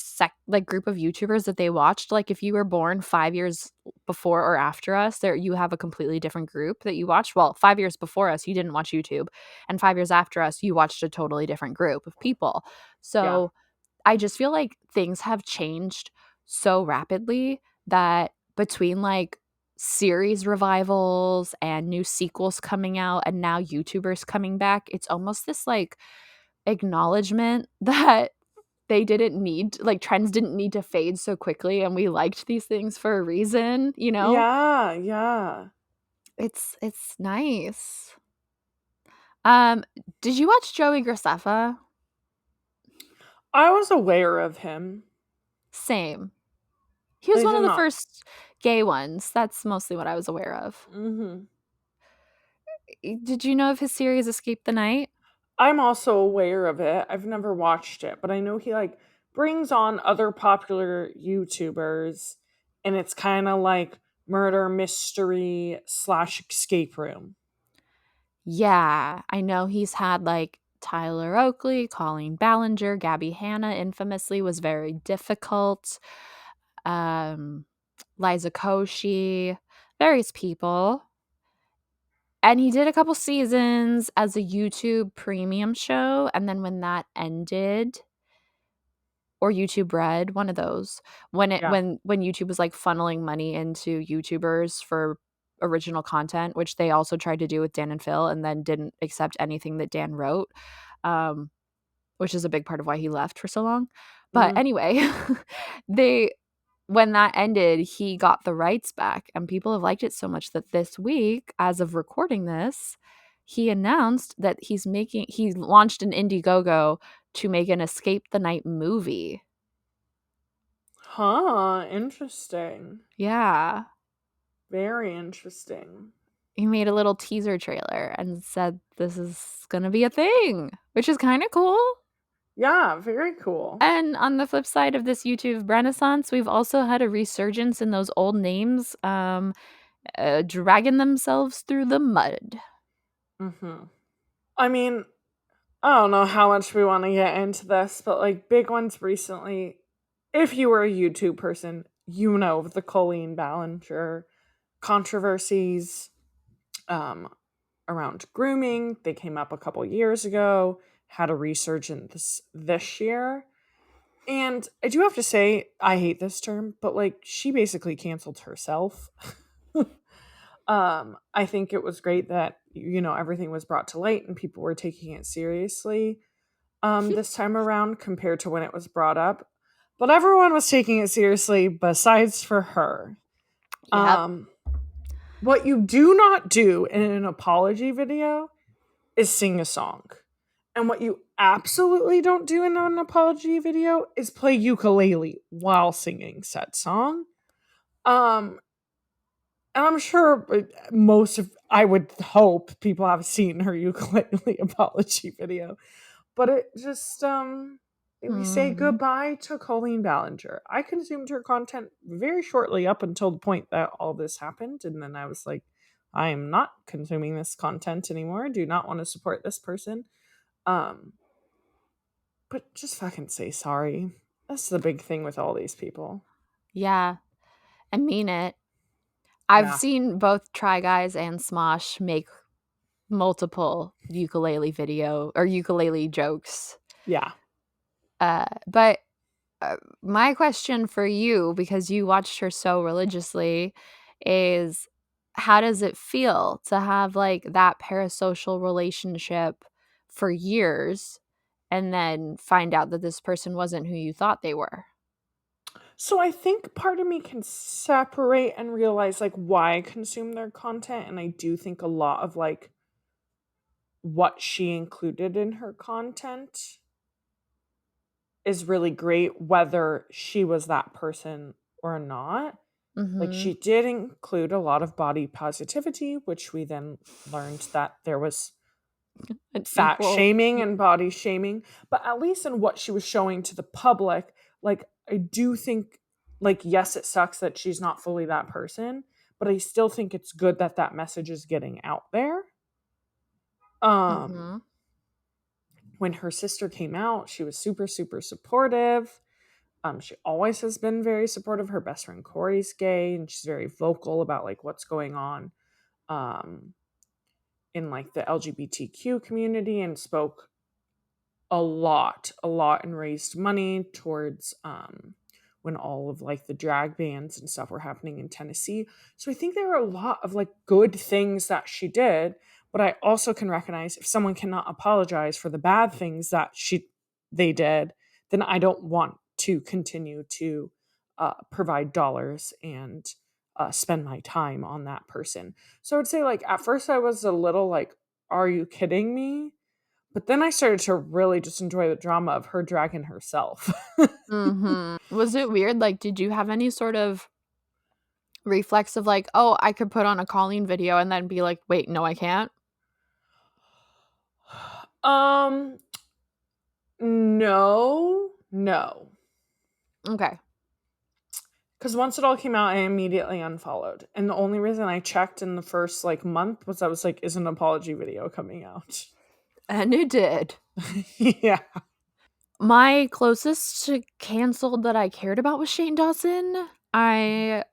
group of YouTubers that they watched. Like if you were born 5 years before or after us, there you have a completely different group that you watched. Well, 5 years before us, you didn't watch YouTube, and 5 years after us, you watched a totally different group of people. Yeah. So I just feel like things have changed so rapidly that between like series revivals and new sequels coming out and now YouTubers coming back, it's almost this like acknowledgement that they didn't need like trends didn't need to fade so quickly, and we liked these things for a reason, you know? Yeah, yeah. It's nice. Um, did you watch Joey Graceffa? I was aware of him. Same. He was I one did of the not. first gay ones. That's mostly what I was aware of. Hmm. Did you know of his series Escape the Night? I'm also aware of it. I've never watched it, but I know he like brings on other popular YouTubers, and it's kind of like murder mystery slash escape room. Yeah, I know he's had like Tyler Oakley, Colleen Ballinger, Gabby Hanna infamously was very difficult. Um, Liza Koshy, various people. And he did a couple seasons as a YouTube premium show, and then when that ended, or YouTube Red, one of those, Yeah. when YouTube was like funneling money into YouTubers for original content, which they also tried to do with Dan and Phil, and then didn't accept anything that Dan wrote, which is a big part of why he left for so long. But Mm. anyway, they when that ended, he got the rights back, and people have liked it so much that this week, as of recording this, he announced that he launched an Indiegogo to make an Escape the Night movie. Huh, interesting. Yeah. Very interesting. He made a little teaser trailer and said this is going to be a thing, which is kind of cool. Yeah, very cool. And on the flip side of this YouTube renaissance, we've also had a resurgence in those old names dragging themselves through the mud. Mm-hmm. I mean, I don't know how much we want to get into this, but like big ones recently, if you were a YouTube person, you know the Colleen Ballinger controversies around grooming. They came up a couple years ago, had a resurgence this year. And I do have to say, I hate this term, but like she basically canceled herself. I think it was great that everything was brought to light and people were taking it seriously this time around compared to when it was brought up. But everyone was taking it seriously besides for her. Yep. What you do not do in an apology video is sing a song. And what you absolutely don't do in an apology video is play ukulele while singing said song. And I'm sure I would hope people have seen her ukulele apology video. But it just, we say goodbye to Colleen Ballinger. I consumed her content very shortly up until the point that all this happened. And then I was like, I am not consuming this content anymore. Do not want to support this person. But just fucking say sorry. That's the big thing with all these people. Yeah. I mean it. I've Yeah. seen both Try Guys and Smosh make multiple ukulele video or ukulele jokes. Yeah. But my question for you, because you watched her so religiously, is how does it feel to have like that parasocial relationship for years and then find out that this person wasn't who you thought they were? So I think part of me can separate and realize like why I consume their content. And I do think a lot of like what she included in her content is really great, whether she was that person or not. Like she did include a lot of body positivity, which we then learned that there was fat shaming and body shaming. But at least in what she was showing to the public, like I do think, like, yes, it sucks that she's not fully that person, but I still think it's good that that message is getting out there. When her sister came out, she was super, super supportive. She always has been very supportive. Her best friend Corey's gay, and she's very vocal about like what's going on in like the LGBTQ community, and spoke a lot, and raised money towards when all of like the drag bans and stuff were happening in Tennessee. So I think there are a lot of like good things that she did, but I also can recognize if someone cannot apologize for the bad things that they did, then I don't want to continue to provide dollars and spend my time on that person. So I would say like at first I was a little like, are you kidding me? But then I started to really just enjoy the drama of her dragging herself. Was it weird? Like, did you have any sort of reflex of like, oh, I could put on a Colleen video and then be like, wait, no, I can't? No. Okay. Because once it all came out, I immediately unfollowed. And the only reason I checked in the first like month was I was like, is an apology video coming out? And it did. Yeah. My closest to canceled that I cared about was Shane Dawson. I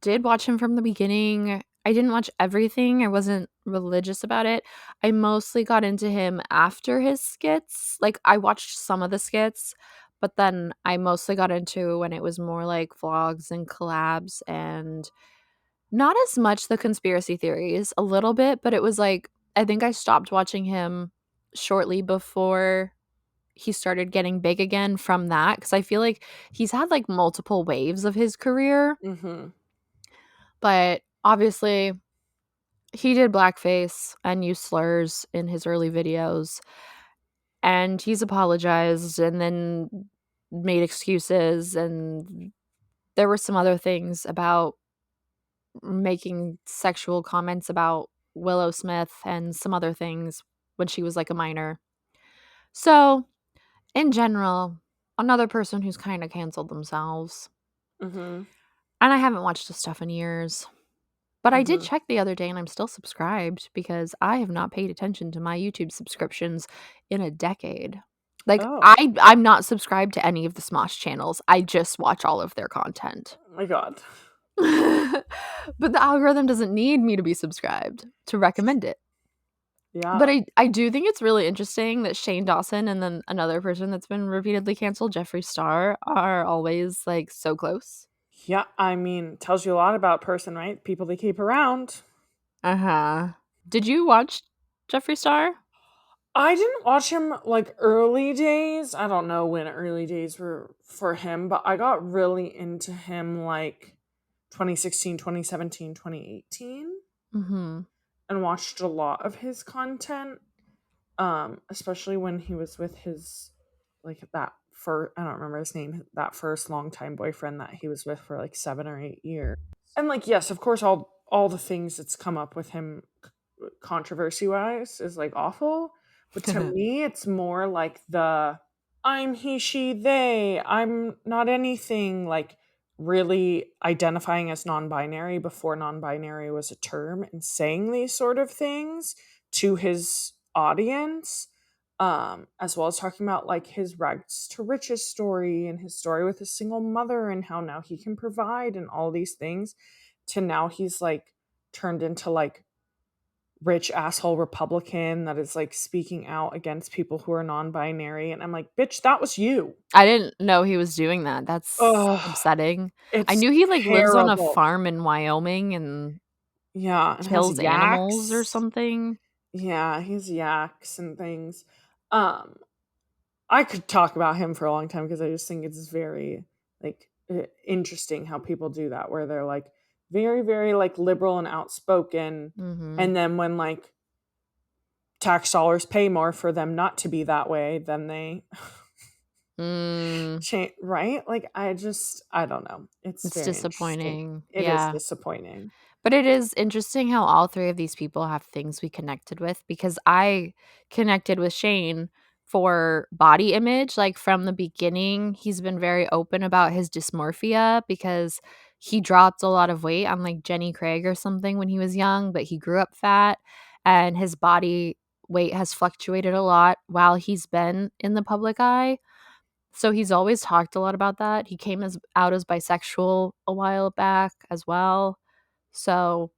did watch him from the beginning. I didn't watch everything. I wasn't religious about it. I mostly got into him after his skits. Like, I watched some of the skits, but then I mostly got into when it was more like vlogs and collabs, and not as much the conspiracy theories, a little bit, but it was like, I think I stopped watching him shortly before he started getting big again from that, because I feel like he's had like multiple waves of his career, Mm-hmm. but obviously he did blackface and used slurs in his early videos, and he's apologized and then made excuses, and there were some other things about making sexual comments about Willow Smith and some other things when she was like a minor. So, in general, another person who's kind of canceled themselves. Mm-hmm. And I haven't watched his stuff in years. But I did Mm-hmm. check the other day and I'm still subscribed because I have not paid attention to my YouTube subscriptions in a decade. Like Oh. I'm not subscribed to any of the Smosh channels. I just watch all of their content. Oh my god. But the algorithm doesn't need me to be subscribed to recommend it. Yeah. But I do think it's really interesting that Shane Dawson and then another person that's been repeatedly canceled, Jeffree Star, are always like so close. Yeah, I mean, tells you a lot about person, right? People they keep around. Uh-huh. Did you watch Jeffree Star? I didn't watch him like early days. I don't know when early days were for him, but I got really into him like 2016, 2017, 2018 Mm-hmm. and watched a lot of his content. Especially when he was with his like that for I don't remember his name, that first longtime boyfriend that he was with for like 7 or 8 years. And like yes, of course all the things that's come up with him controversy wise is like awful. But to me it's more like the I'm he, she, they, I'm not anything, like really identifying as non-binary before non-binary was a term and saying these sort of things to his audience, as well as talking about like his rags to riches story and his story with a single mother and how now he can provide and all these things, to now he's like turned into like rich asshole Republican that is like speaking out against people who are non-binary, and I'm like, bitch, that was you. I didn't know he was doing that. That's Ugh, upsetting. I it's knew he like lives on a terrible. farm in Wyoming and Yeah, and has kills animals or yaks. something. Yeah, he's yaks and things. Um, I could talk about him for a long time because I just think it's very like interesting how people do that, where they're like very, very like liberal and outspoken, Mm-hmm. and then when like tax dollars pay more for them not to be that way, then they Mm, change, right? Like I don't know. It's it's very interesting. disappointing. It is Yeah. disappointing. But it is interesting how all three of these people have things we connected with, because I connected with Shane for body image. Like from the beginning, he's been very open about his dysmorphia because he dropped a lot of weight on like Jenny Craig or something when he was young, but he grew up fat and his body weight has fluctuated a lot while he's been in the public eye. So he's always talked a lot about that. He came out as bisexual a while back as well. So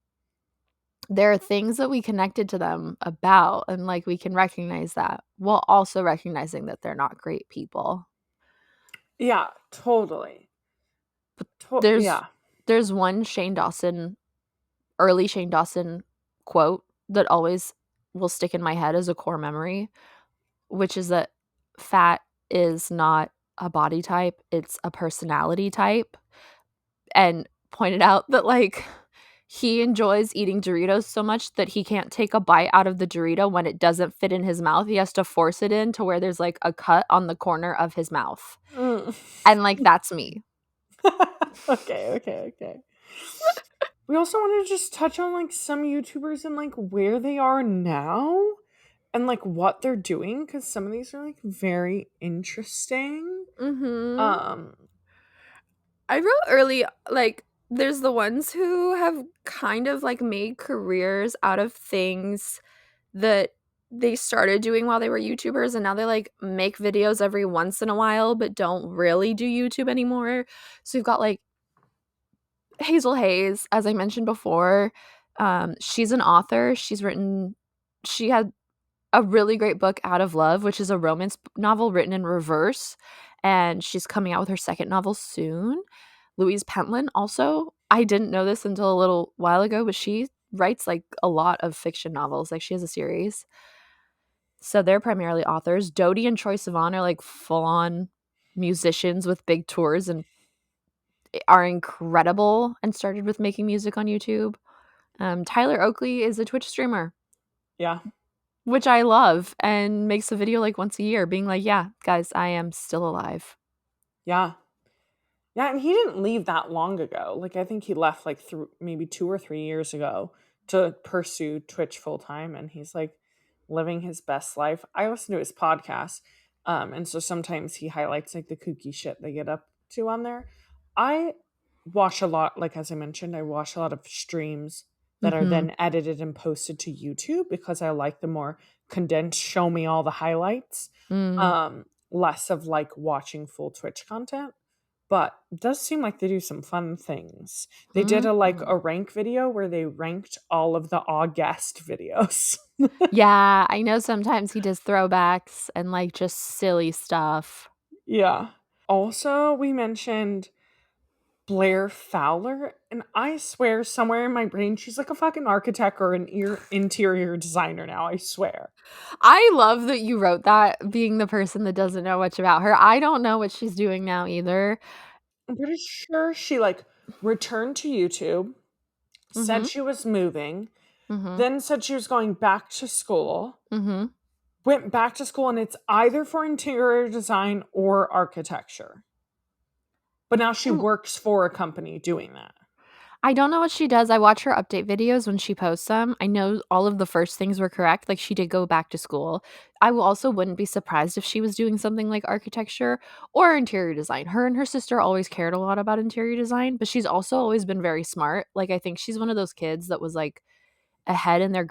there are things that we connected to them about, and like we can recognize that while also recognizing that they're not great people. Yeah, totally. There's Yeah. there's one early Shane Dawson quote that always will stick in my head as a core memory, which is that fat is not a body type, it's a personality type. And pointed out that like he enjoys eating Doritos so much that he can't take a bite out of the Dorito when it doesn't fit in his mouth. He has to force it in to where there's like a cut on the corner of his mouth. Mm. And like that's me. Okay. We also want to just touch on like some YouTubers and like where they are now and like what they're doing, because some of these are like very interesting. Mhm. Um, I wrote early, like, there's the ones who have kind of like made careers out of things that they started doing while they were YouTubers, and now they like make videos every once in a while but don't really do YouTube anymore. So you've got like Hazel Hayes, as I mentioned before. She's an author. She had a really great book, Out of Love, which is a romance novel written in reverse, and she's coming out with her second novel soon. Louise Pentland also, I didn't know this until a little while ago, but she writes like a lot of fiction novels. Like she has a series. So they're primarily authors. Dodie and Troye Sivan are like full-on musicians with big tours and are incredible and started with making music on YouTube. Tyler Oakley is a Twitch streamer, Yeah. which I love, and makes a video like once a year being like, yeah, guys, I am still alive. Yeah. Yeah, and he didn't leave that long ago. Like, I think he left like maybe 2 or 3 years ago to pursue Twitch full time, and he's like living his best life. I listen to his podcast, and so sometimes he highlights like the kooky shit they get up to on there. I watch a lot, like as I mentioned, I watch a lot of streams that are Mhm. then edited and posted to YouTube because I like the more condensed, show me all the highlights, Mm. less of like watching full Twitch content. But it does seem like they do some fun things. They did Mhm. a rank video where they ranked all of the August videos. Yeah, I know sometimes he does throwbacks and, like, just silly stuff. Yeah. Also, we mentioned Blair Fowler, and I swear somewhere in my brain she's like a fucking architect or an interior designer now, I swear. I love that you wrote that, being the person that doesn't know much about her. I don't know what she's doing now either. I'm pretty sure she like returned to YouTube, said Mhm. she was moving, Mhm. then said she was going back to school, Mhm. went back to school, and it's either for interior design or architecture. But now she Mm. works for a company doing that. I don't know what she does. I watch her update videos when she posts them. I know all of the first things were correct, like, she did go back to school. I also wouldn't be surprised if she was doing something like architecture or interior design. Her and her sister always cared a lot about interior design, but she's also always been very smart. Like, I think she's one of those kids that was, like, ahead in their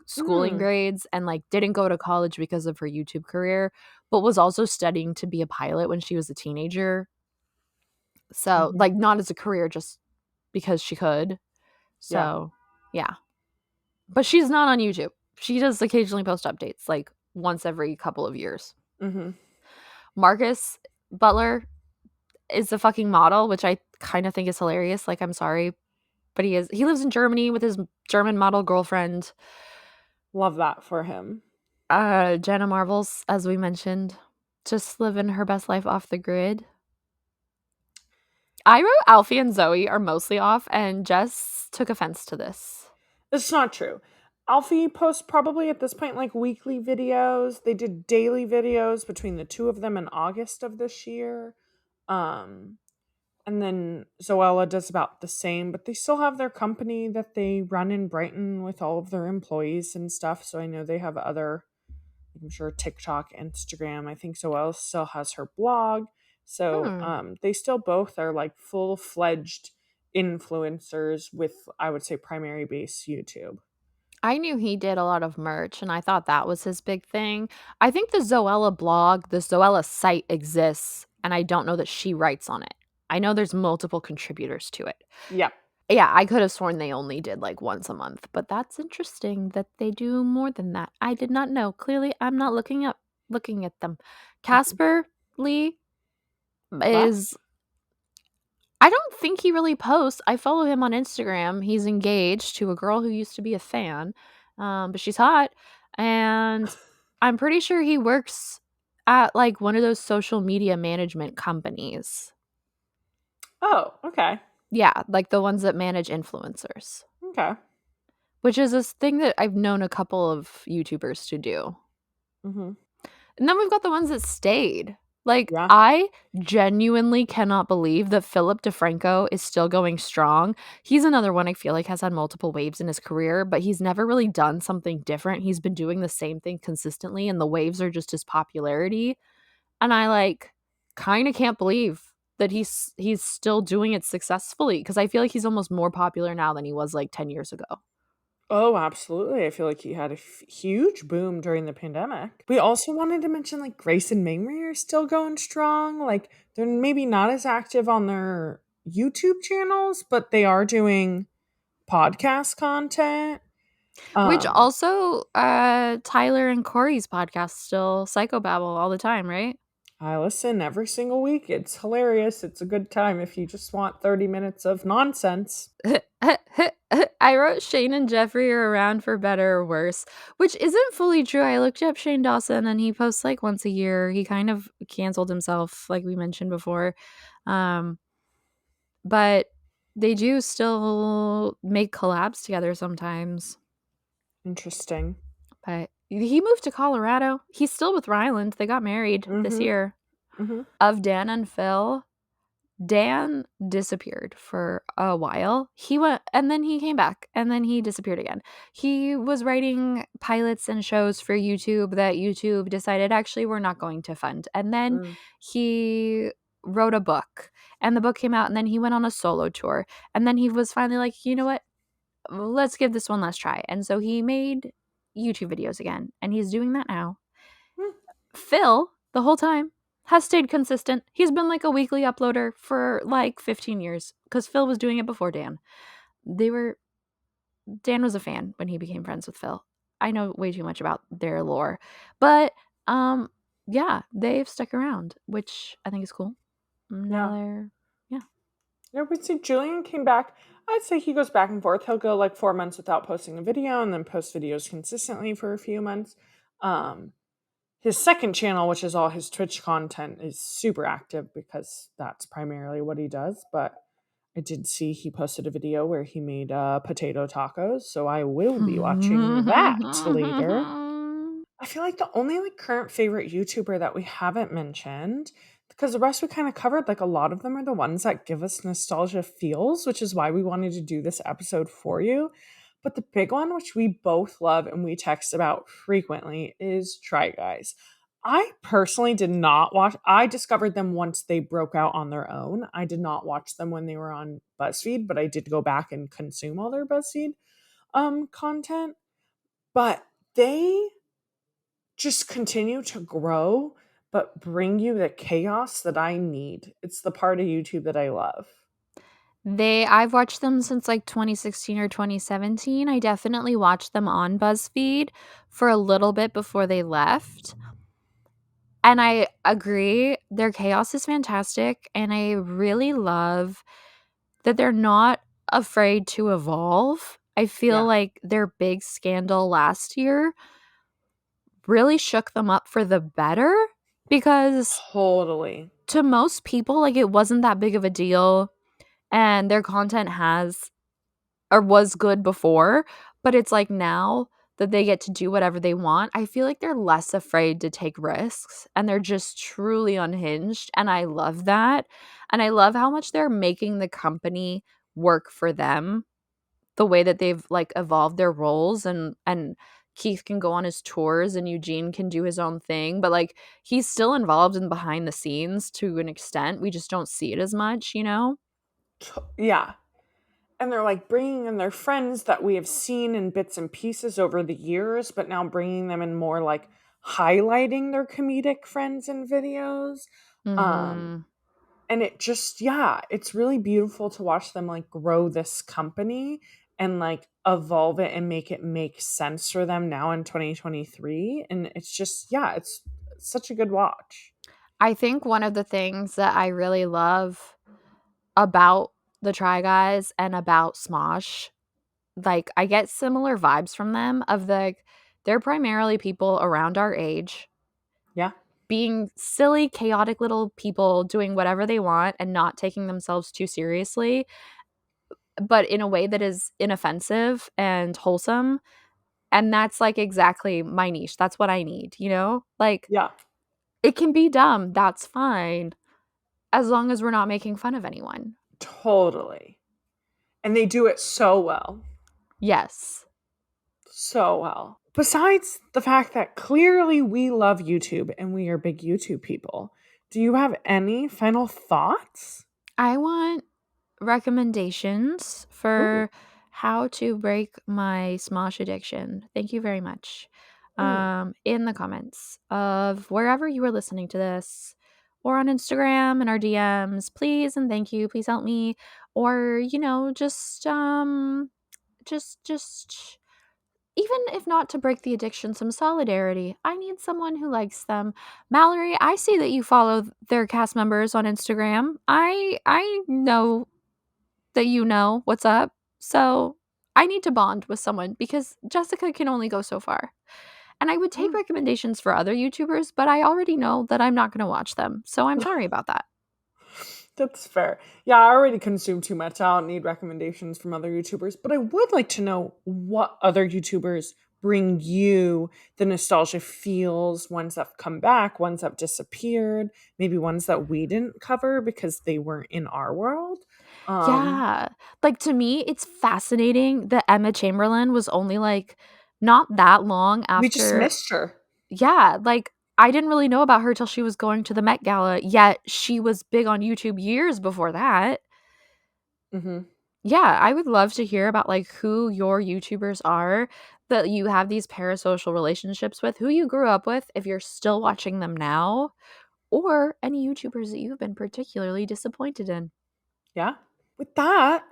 schooling Mm, grades and, like, didn't go to college because of her YouTube career, but was also studying to be a pilot when she was a teenager. So, mhm. like, not as a career, just because she could. Yeah. So, yeah. But she's not on YouTube. She does occasionally post updates, like, once every couple of years. Mhm. Marcus Butler is a fucking model, which I kind of think is hilarious. Like, I'm sorry, but he lives in Germany with his German model girlfriend, Love that for him. Jenna Marbles, as we mentioned, just living her best life off the grid. I wrote Alfie and Zoe are mostly off, and Jess took offense to this. It's not true. Alfie posts probably at this point like weekly videos. They did daily videos between the two of them in August of this year. Um and then Zoella does about the same, but they still have their company that they run in Brighton with all of their employees and stuff. So I know they have other, I'm sure, TikTok, Instagram. I think Zoella still has her blog. So Hmm. they still both are like full fledged influencers with, I would say, primary base YouTube. I knew he did a lot of merch, and I thought that was his big thing. I think the Zoella blog, the Zoella site exists, and I don't know that she writes on it. I know there's multiple contributors to it. Yeah. Yeah, I could have sworn they only did like once a month, but that's interesting that they do more than that. I did not know. Clearly, I'm not looking at them. Mhm. Casper Lee What? is I don't think he really posts. I follow him on Instagram. He's engaged to a girl who used to be a fan, but she's hot, and I'm pretty sure he works at like one of those social media management companies. Oh, okay. Yeah, like the ones that manage influencers, Okay. which is this thing that I've known a couple of YouTubers to do. Hmm. And then we've got the ones that stayed. Like, Yeah. I genuinely cannot believe that Philip DeFranco is still going strong. He's another one I feel like has had multiple waves in his career, but he's never really done something different. He's been doing the same thing consistently, and the waves are just his popularity. And I like kind of can't believe that he's still doing it successfully because I feel like he's almost more popular now than he was like 10 years ago. Oh, absolutely. I feel like he had a huge boom during the pandemic. We also wanted to mention like Grace and Mamrie are still going strong. Like they're maybe not as active on their YouTube channels, but they are doing podcast content. Which Um, also, Tyler and Corey's podcast still psychobabble all the time, right? I listen every single week. It's hilarious. It's a good time if you just want 30 minutes of nonsense. I wrote Shane and Jeffrey are around for better or worse, which isn't fully true. I looked up Shane Dawson and he posts like once a year. He kind of canceled himself, like we mentioned before. Um, but they do still make collabs together sometimes. Interesting. But he moved to Colorado. He's still with Ryland. They got married this Mm-hmm. year. Mm-hmm. Of Dan and Phil, Dan disappeared for a while. He went and then he came back and then he disappeared again. He was writing pilots and shows for YouTube that YouTube decided actually we're not going to fund. And then Mm. he wrote a book and the book came out and then he went on a solo tour. And then he was finally like, you know what? Let's give this one last try. And so he made YouTube videos again and he's doing that now. Hmm. Phil, the whole time, has stayed consistent. He's been like a weekly uploader for like 15 years because Phil was doing it before Dan. Dan was a fan when he became friends with Phil. I know way too much about their lore, but yeah, they've stuck around, which I think is cool. Now Yeah. yeah. Yeah, we see Julian came back. I'd say he goes back and forth. He'll go like 4 months without posting a video and then post videos consistently for a few months. Um, his second channel, which is all his Twitch content, is super active because that's primarily what he does. But I did see he posted a video where he made potato tacos, so I will be watching that later. I feel like the only like current favorite YouTuber that we haven't mentioned, because the rest we kind of covered, like a lot of them are the ones that give us nostalgia feels, which is why we wanted to do this episode for you. But the big one, which we both love and we text about frequently, is Try Guys. I personally did not watch. I discovered them once they broke out on their own. I did not watch them when they were on BuzzFeed, but I did go back and consume all their BuzzFeed content. But they just continue to grow, but bring you the chaos that I need. It's the part of YouTube that I love. I've watched them since like 2016 or 2017. I definitely watched them on BuzzFeed for a little bit before they left. And I agree, their chaos is fantastic. And I really love that they're not afraid to evolve. I feel Yeah, like their big scandal last year really shook them up for the better because totally. to most people, like it wasn't that big of a deal. And their content has or was good before, but it's like now that they get to do whatever they want, I feel like they're less afraid to take risks and they're just truly unhinged. And I love that. And I love how much they're making the company work for them, the way that they've like evolved their roles and Keith can go on his tours and Eugene can do his own thing, but like he's still involved in behind the scenes to an extent. We just don't see it as much, you know? Yeah. And they're like bringing in their friends that we have seen in bits and pieces over the years, but now bringing them in more like highlighting their comedic friends in videos. Um, Mhm. and it just, yeah, it's really beautiful to watch them like grow this company and like evolve it and make it make sense for them now in 2023. And it's just, yeah, it's such a good watch. I think one of the things that I really love about the Try Guys and about Smosh, like I get similar vibes from them of they're primarily people around our age Yeah. being silly, chaotic little people doing whatever they want and not taking themselves too seriously, but in a way that is inoffensive and wholesome. And that's like exactly my niche. That's what I need, you know? Like Yeah. it can be dumb. That's fine as long as we're not making fun of anyone. Totally. And they do it so well. Yes. So well. Besides the fact that clearly we love YouTube and we are big YouTube people, do you have any final thoughts? I want recommendations Ooh. for how to break my Smosh addiction. Thank you very much. Mm. In the comments of wherever you are listening to this, or on Instagram in our DMs, please and thank you. Please help me. Or, you know, just even if not to break the addiction, some solidarity. I need someone who likes them. Mallory, I see that you follow their cast members on Instagram. I know that you know what's up. So I need to bond with someone because Jessica can only go so far. And I would take recommendations for other YouTubers, but I already know that I'm not going to watch them. So I'm sorry about that. That's fair. Yeah, I already consume too much. I don't need recommendations from other YouTubers, but I would like to know what other YouTubers bring you the nostalgia feels, ones that have come back, ones that have disappeared, maybe ones that we didn't cover because they weren't in our world. Yeah. Like to me, it's fascinating that Emma Chamberlain was only like not that long We just after. missed her. Yeah, like I didn't really know about her till she was going to the Met Gala, yet she was big on YouTube years before that. Mm-hmm. Yeah, I would love to hear about like who your YouTubers are that you have these parasocial relationships with, who you grew up with, if you're still watching them now, or any YouTubers that you've been particularly disappointed in. Yeah. With that,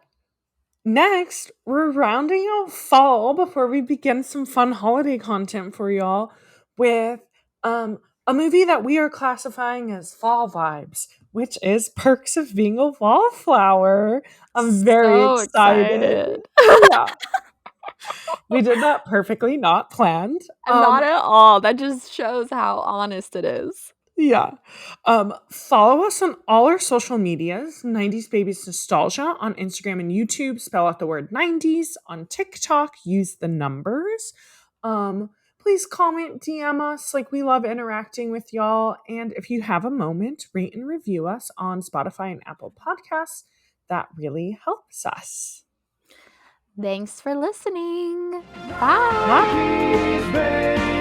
next, we're rounding out fall before we begin some fun holiday content for y'all with a movie that we are classifying as fall vibes, which is Perks of Being a Wallflower. I'm very So excited. excited. Yeah, we did that perfectly, not planned. Not at all. That just shows how honest it is. Yeah. Follow us on all our social medias, 90s Babies Nostalgia on Instagram and YouTube. Spell out the word 90s. On TikTok, use the numbers. Please comment, DM us. Like, we love interacting with y'all. And if you have a moment, rate and review us on Spotify and Apple Podcasts. That really helps us. Thanks for listening. Bye. Bye. 90s, baby.